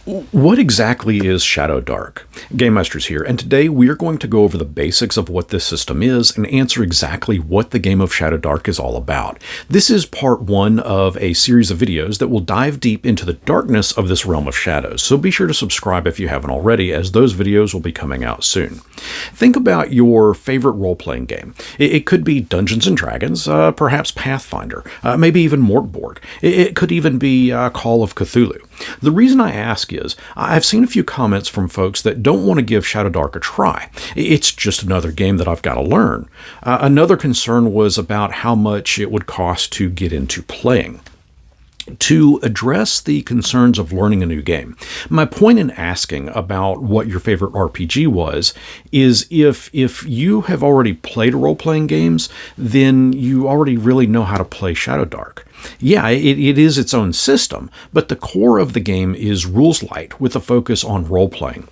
What exactly is Shadowdark? GameMasters here, and today we are going to go over the basics of what this system is and answer exactly what the game of Shadowdark is all about. This is part one of a series of videos that will dive deep into the darkness of this realm of shadows, so be sure to subscribe if you haven't already, as those videos will be coming out soon. Think about your favorite role-playing game. It could be Dungeons & Dragons, perhaps Pathfinder, maybe even Mortborg. It could even be Call of Cthulhu. The reason I ask is, I've seen a few comments from folks that don't want to give Shadowdark a try. It's just another game that I've got to learn. Another concern was about how much it would cost to get into playing. To address the concerns of learning a new game, my point in asking about what your favorite RPG was is if you have already played role-playing games, then you already really know how to play Shadowdark. Yeah, it is its own system, but the core of the game is rules light with a focus on role-playing.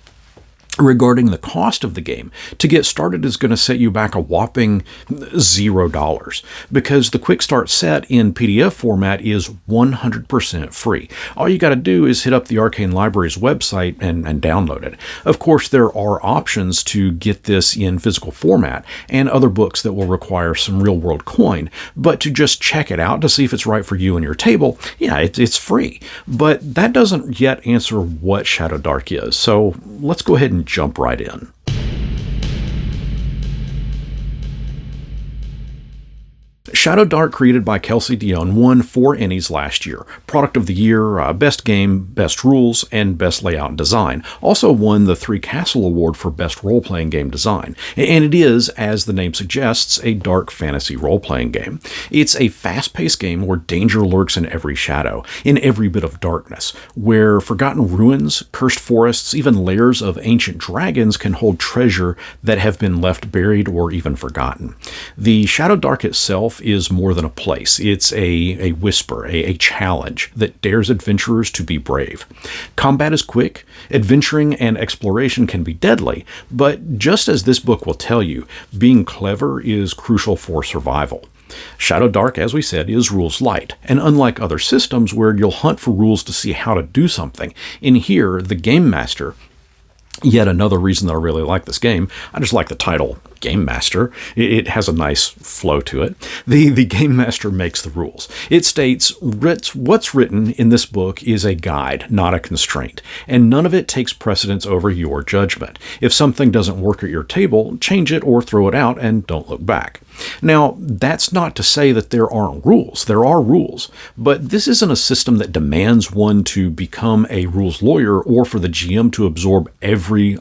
Regarding the cost of the game, to get started is going to set you back a whopping $0 because the Quick Start set in PDF format is 100% free. All you got to do is hit up the Arcane Library's website and download it. Of course, there are options to get this in physical format and other books that will require some real-world coin, but to just check it out to see if it's right for you and your table, yeah, it's free. But that doesn't yet answer what Shadowdark is, so let's go ahead and jump right in. Shadowdark, created by Kelsey Dion, won 4 Ennies last year. Product of the Year, Best Game, Best Rules, and Best Layout and Design. Also won the 3 Castle Award for Best Role-Playing Game Design. And it is, as the name suggests, a dark fantasy role-playing game. It's a fast-paced game where danger lurks in every shadow, in every bit of darkness, where forgotten ruins, cursed forests, even lairs of ancient dragons can hold treasure that have been left buried or even forgotten. The Shadowdark itself is more than a place. It's a whisper, a challenge that dares adventurers to be brave. Combat is quick, adventuring and exploration can be deadly, but just as this book will tell you, being clever is crucial for survival. Shadowdark, as we said, is rules light, and unlike other systems where you'll hunt for rules to see how to do something, in here, the Game Master, yet another reason that I really like this game, I just like the title, Game Master. It has a nice flow to it. The Game Master makes the rules. It states, what's written in this book is a guide, not a constraint, and none of it takes precedence over your judgment. If something doesn't work at your table, change it or throw it out and don't look back. Now, that's not to say that there aren't rules. There are rules, but this isn't a system that demands one to become a rules lawyer or for the GM to absorb every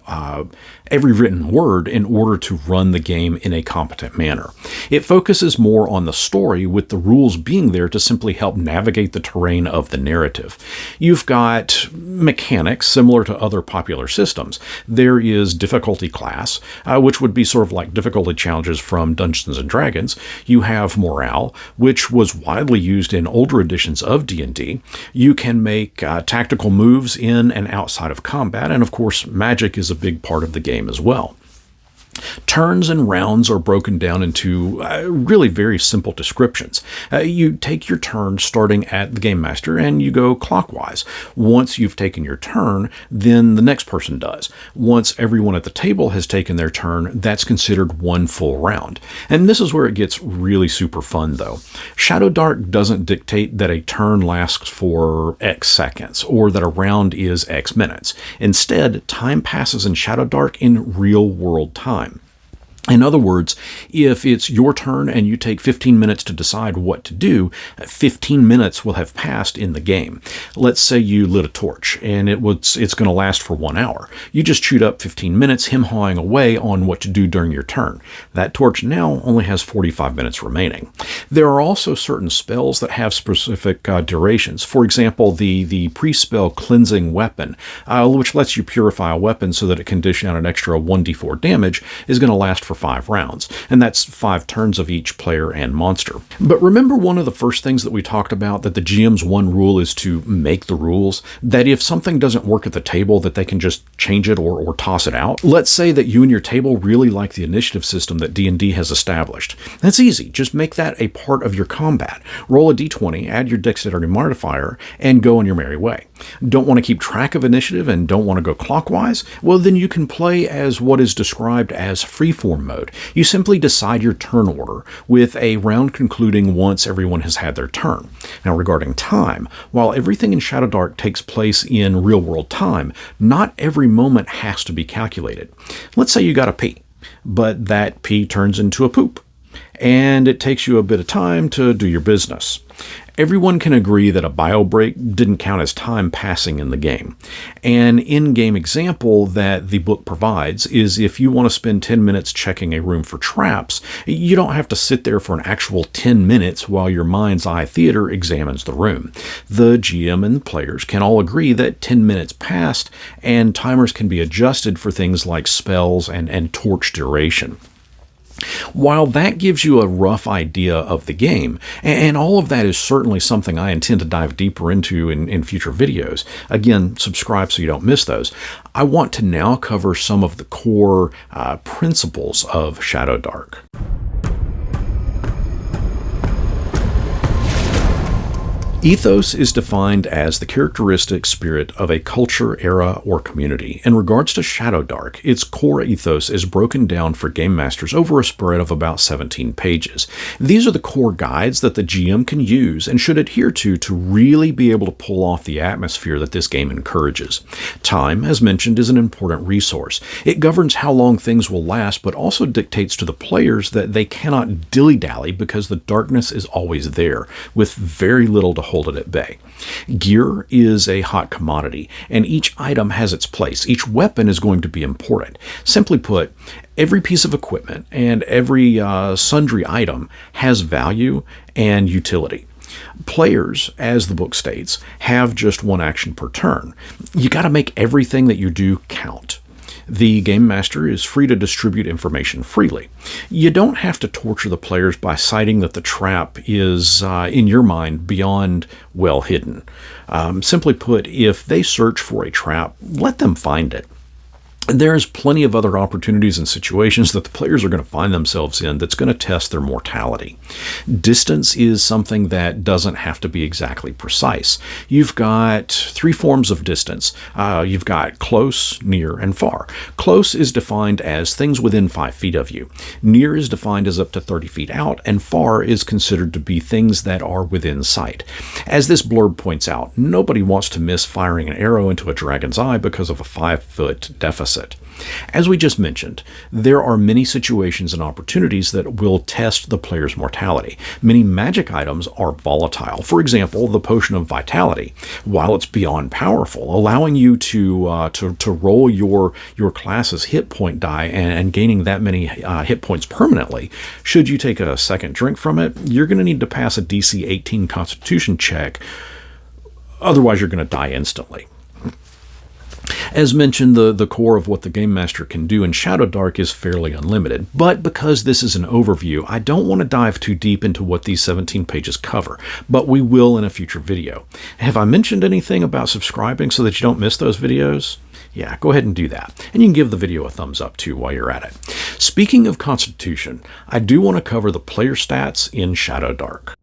written word in order to run the game in a competent manner. It focuses more on the story, with the rules being there to simply help navigate the terrain of the narrative. You've got mechanics similar to other popular systems. There is difficulty class, which would be sort of like difficulty challenges from Dungeons & Dragons. You have morale, which was widely used in older editions of D&D. You can make tactical moves in and outside of combat, and of course magic is a big part of the game as well. Turns and rounds are broken down into really very simple descriptions. You take your turn starting at the Game Master and you go clockwise. Once you've taken your turn, then the next person does. Once everyone at the table has taken their turn, that's considered one full round. And this is where it gets really super fun though. Shadowdark doesn't dictate that a turn lasts for X seconds or that a round is X minutes. Instead, time passes in Shadowdark in real world time. In other words, if it's your turn and you take 15 minutes to decide what to do, 15 minutes will have passed in the game. Let's say you lit a torch and it's going to last for 1 hour. You just chewed up 15 minutes hem-hawing away on what to do during your turn. That torch now only has 45 minutes remaining. There are also certain spells that have specific durations. For example, the pre-spell Cleansing Weapon, which lets you purify a weapon so that it can dish out an extra 1d4 damage, is going to last for for 5 rounds, and that's 5 turns of each player and monster. But remember one of the first things that we talked about, that the GM's one rule is to make the rules? That if something doesn't work at the table, that they can just change it or toss it out? Let's say that you and your table really like the initiative system that D&D has established. That's easy. Just make that a part of your combat. Roll a d20, add your dexterity modifier, and go on your merry way. Don't want to keep track of initiative and don't want to go clockwise? Well, then you can play as what is described as freeform mode. You simply decide your turn order, with a round concluding once everyone has had their turn. Now, regarding time, while everything in Shadowdark takes place in real-world time, not every moment has to be calculated. Let's say you got a pee, but that pee turns into a poop, and it takes you a bit of time to do your business. Everyone can agree that a bio break didn't count as time passing in the game. An in-game example that the book provides is if you want to spend 10 minutes checking a room for traps, you don't have to sit there for an actual 10 minutes while your mind's eye theater examines the room. The GM and the players can all agree that 10 minutes passed, and timers can be adjusted for things like spells and torch duration. While that gives you a rough idea of the game, and all of that is certainly something I intend to dive deeper into in future videos, again, subscribe so you don't miss those, I want to now cover some of the core principles of Shadowdark. Ethos is defined as the characteristic spirit of a culture, era, or community. In regards to Shadowdark, its core ethos is broken down for GameMasters over a spread of about 17 pages. These are the core guides that the GM can use and should adhere to really be able to pull off the atmosphere that this game encourages. Time, as mentioned, is an important resource. It governs how long things will last, but also dictates to the players that they cannot dilly-dally because the darkness is always there, with very little to hold it at bay. Gear is a hot commodity, and each item has its place. Each weapon is going to be important. Simply put, every piece of equipment and every sundry item has value and utility. Players, as the book states, have just one action per turn. You got to make everything that you do count. The Game Master is free to distribute information freely. You don't have to torture the players by citing that the trap is, in your mind, beyond well hidden. Simply put, if they search for a trap, let them find it. There's plenty of other opportunities and situations that the players are going to find themselves in that's going to test their mortality. Distance is something that doesn't have to be exactly precise. You've got 3 forms of distance. You've got close, near, and far. Close is defined as things within 5 feet of you. Near is defined as up to 30 feet out, and far is considered to be things that are within sight. As this blurb points out, nobody wants to miss firing an arrow into a dragon's eye because of a 5-foot deficit. As we just mentioned, there are many situations and opportunities that will test the player's mortality. Many magic items are volatile. For example, the Potion of Vitality, while it's beyond powerful, allowing you to roll your class's hit point die and gaining that many hit points permanently, should you take a second drink from it, you're going to need to pass a DC 18 Constitution check. Otherwise, you're going to die instantly. As mentioned, the core of what the Game Master can do in Shadowdark is fairly unlimited, but because this is an overview, I don't want to dive too deep into what these 17 pages cover, but we will in a future video. Have I mentioned anything about subscribing so that you don't miss those videos? Yeah, go ahead and do that. And you can give the video a thumbs up too while you're at it. Speaking of Constitution, I do want to cover the player stats in Shadowdark.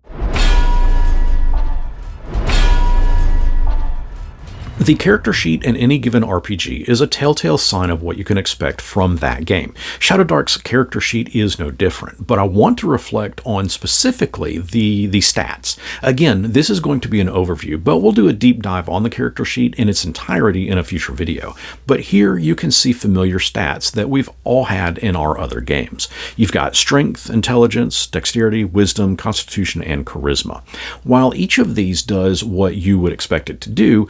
The character sheet in any given RPG is a telltale sign of what you can expect from that game. Shadowdark's character sheet is no different, but I want to reflect on specifically the stats. Again, this is going to be an overview, but we'll do a deep dive on the character sheet in its entirety in a future video. But here you can see familiar stats that we've all had in our other games. You've got strength, intelligence, dexterity, wisdom, constitution, and charisma. While each of these does what you would expect it to do,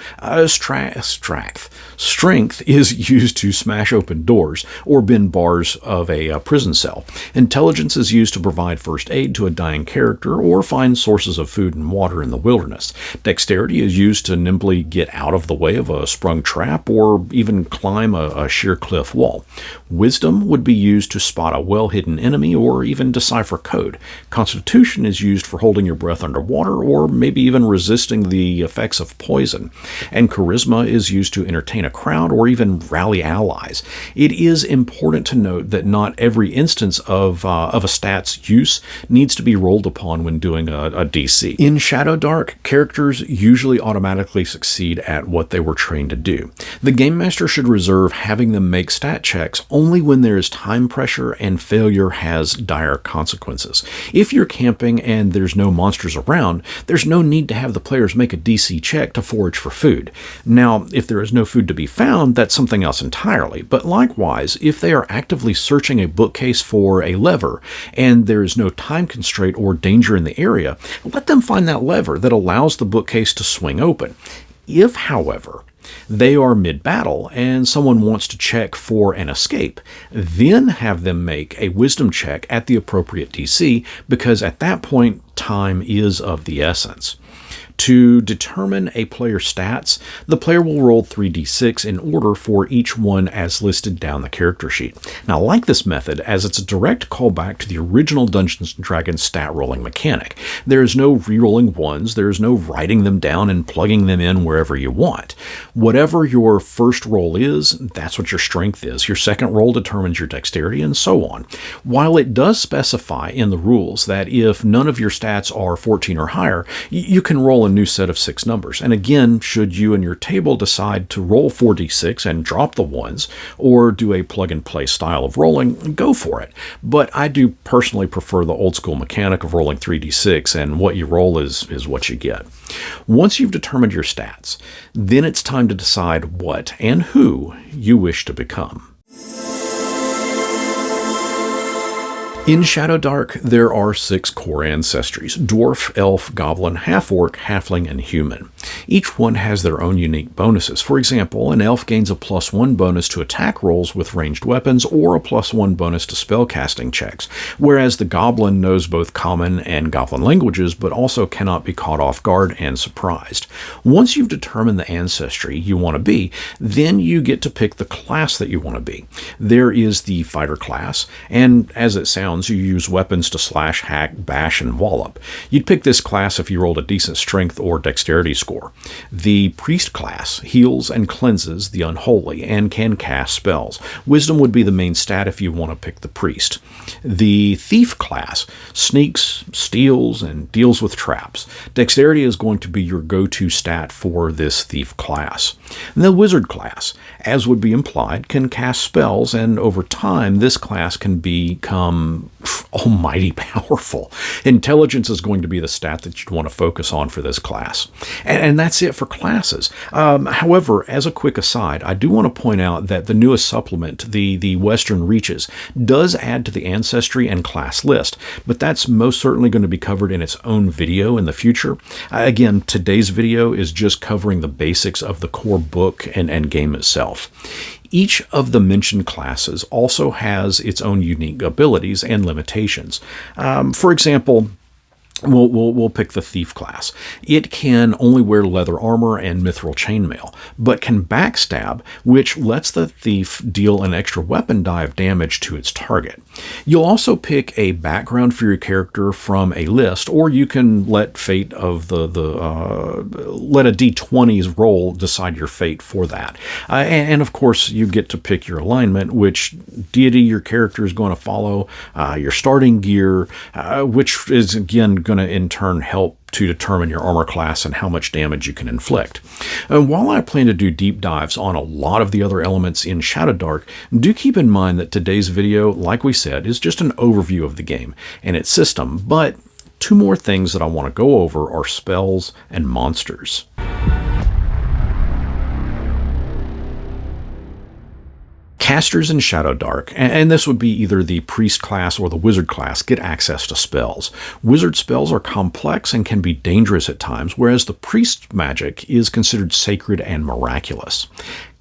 Strength is used to smash open doors or bend bars of a prison cell. Intelligence is used to provide first aid to a dying character or find sources of food and water in the wilderness. Dexterity is used to nimbly get out of the way of a sprung trap or even climb a sheer cliff wall. Wisdom would be used to spot a well-hidden enemy or even decipher code. Constitution is used for holding your breath underwater or maybe even resisting the effects of poison. And Charisma is used to entertain a crowd or even rally allies. It is important to note that not every instance of a stat's use needs to be rolled upon when doing a DC. In Shadowdark, characters usually automatically succeed at what they were trained to do. The Game Master should reserve having them make stat checks only when there is time pressure and failure has dire consequences. If you're camping and there's no monsters around, there's no need to have the players make a DC check to forage for food. Now, if there is no food to be found, that's something else entirely. But likewise, if they are actively searching a bookcase for a lever and there is no time constraint or danger in the area, let them find that lever that allows the bookcase to swing open. If, however, they are mid-battle and someone wants to check for an escape, then have them make a wisdom check at the appropriate DC, because at that point, time is of the essence. To determine a player's stats, the player will roll 3d6 in order for each one as listed down the character sheet. Now, I like this method as it's a direct callback to the original Dungeons & Dragons stat rolling mechanic. There is no re-rolling ones, there is no writing them down and plugging them in wherever you want. Whatever your first roll is, that's what your strength is. Your second roll determines your dexterity, and so on. While it does specify in the rules that if none of your stats are 14 or higher, you can roll a new set of 6 numbers. And again, should you and your table decide to roll 4d6 and drop the ones, or do a plug-and-play style of rolling, go for it. But I do personally prefer the old-school mechanic of rolling 3d6, and what you roll is what you get. Once you've determined your stats, then it's time to decide what and who you wish to become. In Shadowdark, there are 6 core ancestries: dwarf, elf, goblin, half-orc, halfling, and human. Each one has their own unique bonuses. For example, an elf gains a +1 bonus to attack rolls with ranged weapons or a +1 bonus to spellcasting checks, whereas the goblin knows both common and goblin languages but also cannot be caught off guard and surprised. Once you've determined the ancestry you want to be, then you get to pick the class that you want to be. There is the fighter class, and as it sounds, you use weapons to slash, hack, bash, and wallop. You'd pick this class if you rolled a decent strength or dexterity score. The priest class heals and cleanses the unholy and can cast spells. Wisdom would be the main stat if you want to pick the priest. The thief class sneaks, steals, and deals with traps. Dexterity is going to be your go-to stat for this thief class. And the wizard class, as would be implied, can cast spells, and over time this class can become almighty powerful. Intelligence is going to be the stat that you'd want to focus on for this class. And that's it for classes. However, as a quick aside, I do want to point out that the newest supplement, the Western Reaches, does add to the ancestry and class list, but that's most certainly going to be covered in its own video in the future. Again, today's video is just covering the basics of the core book and game itself. Each of the mentioned classes also has its own unique abilities and limitations. For example, We'll pick the thief class. It can only wear leather armor and mithril chainmail, but can backstab, which lets the thief deal an extra weapon die of damage to its target. You'll also pick a background for your character from a list, or you can let fate of let a d20's roll decide your fate for that. And of course, you get to pick your alignment, which deity your character is going to follow, your starting gear, which is again going to in turn help to determine your armor class and how much damage you can inflict. And while I plan to do deep dives on a lot of the other elements in Shadowdark, do keep in mind that today's video, like we said, is just an overview of the game and its system, but 2 more things that I want to go over are spells and monsters. Casters in Shadowdark, and this would be either the priest class or the wizard class, get access to spells. Wizard spells are complex and can be dangerous at times, whereas the priest magic is considered sacred and miraculous.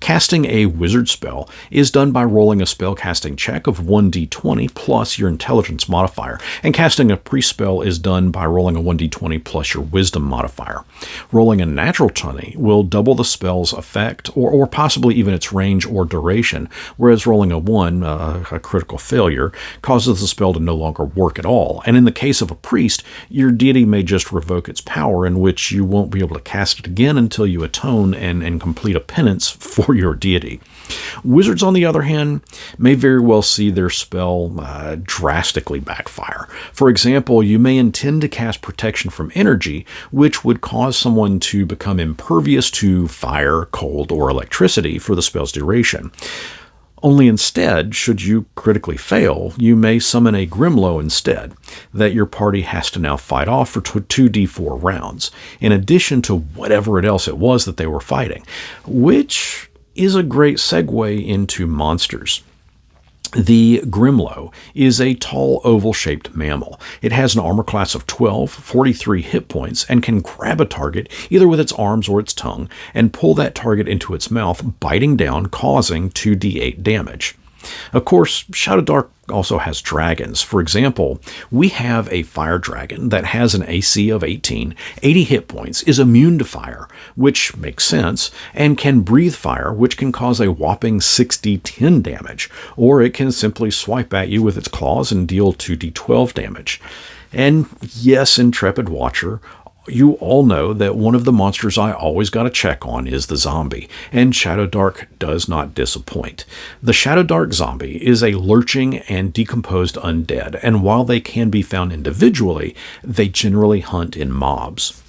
Casting a wizard spell is done by rolling a spellcasting check of 1d20 plus your intelligence modifier, and casting a priest spell is done by rolling a 1d20 plus your wisdom modifier. Rolling a natural 20 will double the spell's effect, or possibly even its range or duration, whereas rolling a 1, a critical failure, causes the spell to no longer work at all. And in the case of a priest, your deity may just revoke its power, in which you won't be able to cast it again until you atone and complete a penance for your deity. Wizards, on the other hand, may very well see their spell drastically backfire. For example, you may intend to cast protection from energy, which would cause someone to become impervious to fire, cold, or electricity for the spell's duration. Only instead, should you critically fail, you may summon a Grimlow instead, that your party has to now fight off for 2d4 rounds, in addition to whatever else it was that they were fighting, which is a great segue into monsters. The Grimlow is a tall, oval-shaped mammal. It has an armor class of 12, 43 hit points, and can grab a target either with its arms or its tongue and pull that target into its mouth, biting down, causing 2d8 damage. Of course, Shadowdark also has dragons. For example, we have a fire dragon that has an AC of 18, 80 hit points, is immune to fire, which makes sense, and can breathe fire, which can cause a whopping 6d10 damage, or it can simply swipe at you with its claws and deal 2d12 damage. And yes, Intrepid Watcher, you all know that one of the monsters I always got to check on is the zombie, and Shadowdark does not disappoint. The Shadowdark zombie is a lurching and decomposed undead, and while they can be found individually, they generally hunt in mobs.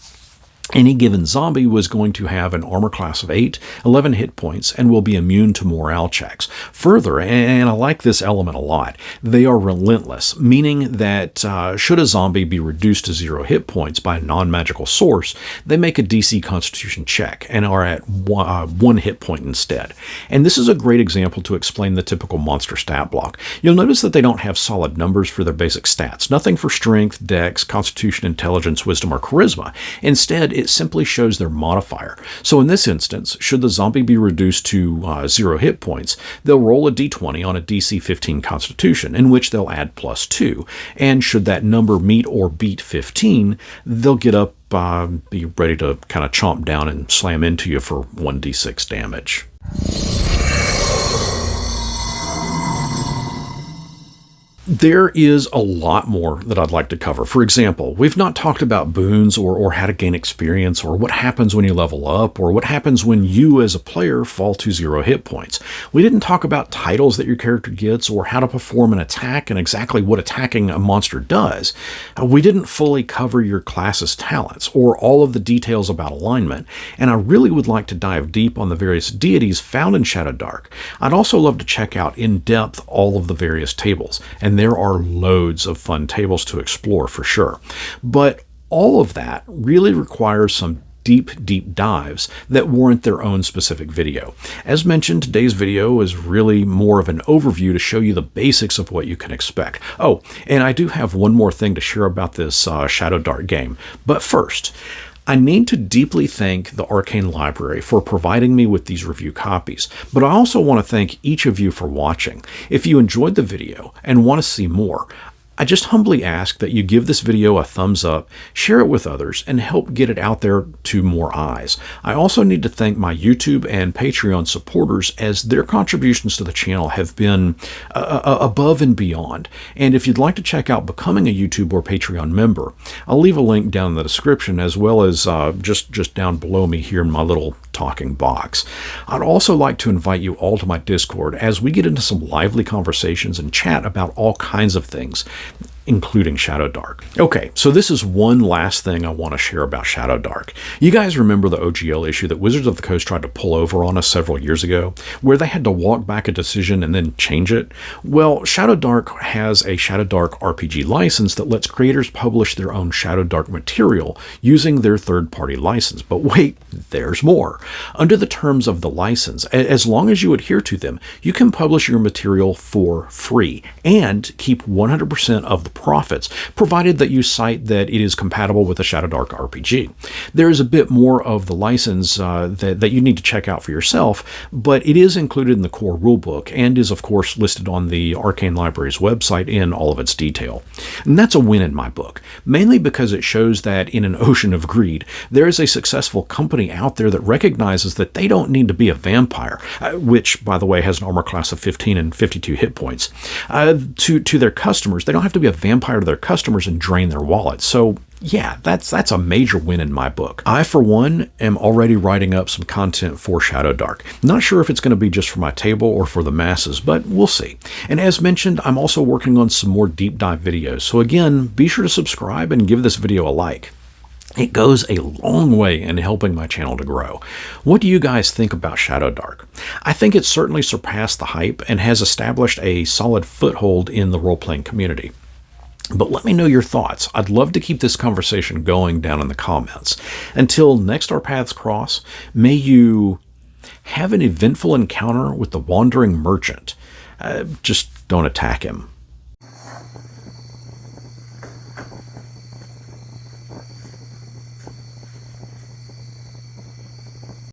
Any given zombie was going to have an armor class of 8, 11 hit points, and will be immune to morale checks. Further, and I like this element a lot, they are relentless, meaning that should a zombie be reduced to 0 hit points by a non-magical source, they make a DC Constitution check and are at 1 hit point instead. And this is a great example to explain the typical monster stat block. You'll notice that they don't have solid numbers for their basic stats, nothing for strength, dex, constitution, intelligence, wisdom, or charisma. Instead, it simply shows their modifier. So in this instance, should the zombie be reduced to 0 hit points, they'll roll a d20 on a DC 15 Constitution, in which they'll add +2. And should that number meet or beat 15, they'll get up, be ready to kind of chomp down and slam into you for 1d6 damage. There is a lot more that I'd like to cover. For example, we've not talked about boons or how to gain experience or what happens when you level up or what happens when you as a player fall to 0 hit points. We didn't talk about titles that your character gets or how to perform an attack and exactly what attacking a monster does. We didn't fully cover your class's talents or all of the details about alignment, and I really would like to dive deep on the various deities found in Shadowdark. I'd also love to check out in depth all of the various tables, and there are loads of fun tables to explore for sure. But all of that really requires some deep dives that warrant their own specific video. As mentioned, today's video is really more of an overview to show you the basics of what you can expect. Oh, and I do have one more thing to share about this Shadowdark game. But first, I need to deeply thank the Arcane Library for providing me with these review copies, but I also want to thank each of you for watching. If you enjoyed the video and want to see more, I just humbly ask that you give this video a thumbs up, share it with others, and help get it out there to more eyes. I also need to thank my YouTube and Patreon supporters, as their contributions to the channel have been above and beyond. And if you'd like to check out becoming a YouTube or Patreon member, I'll leave a link down in the description, as well as just down below me here in my little talking box. I'd also like to invite you all to my Discord as we get into some lively conversations and chat about all kinds of things, including Shadowdark. Okay, so this is one last thing I want to share about Shadowdark. You guys remember the OGL issue that Wizards of the Coast tried to pull over on us several years ago, where they had to walk back a decision and then change it? Well, Shadowdark has a Shadowdark RPG license that lets creators publish their own Shadowdark material using their third-party license. But wait, there's more. Under the terms of the license, as long as you adhere to them, you can publish your material for free and keep 100% of the profits, provided that you cite that it is compatible with the Shadowdark RPG. There is a bit more of the license that you need to check out for yourself, but it is included in the core rulebook and is, of course, listed on the Arcane Library's website in all of its detail. And that's a win in my book, mainly because it shows that in an ocean of greed, there is a successful company out there that recognizes that they don't need to be a vampire, which, by the way, has an armor class of 15 and 52 hit points, to their customers. They don't have to be a vampire to their customers and drain their wallets. So yeah, that's a major win in my book. I, for one, am already writing up some content for Shadowdark. Not sure if it's going to be just for my table or for the masses, but we'll see. And as mentioned, I'm also working on some more deep dive videos. So again, be sure to subscribe and give this video a like. It goes a long way in helping my channel to grow. What do you guys think about Shadowdark? I think it's certainly surpassed the hype and has established a solid foothold in the role-playing community. But let me know your thoughts. I'd love to keep this conversation going down in the comments. Until next our paths cross, may you have an eventful encounter with the wandering merchant. Just don't attack him.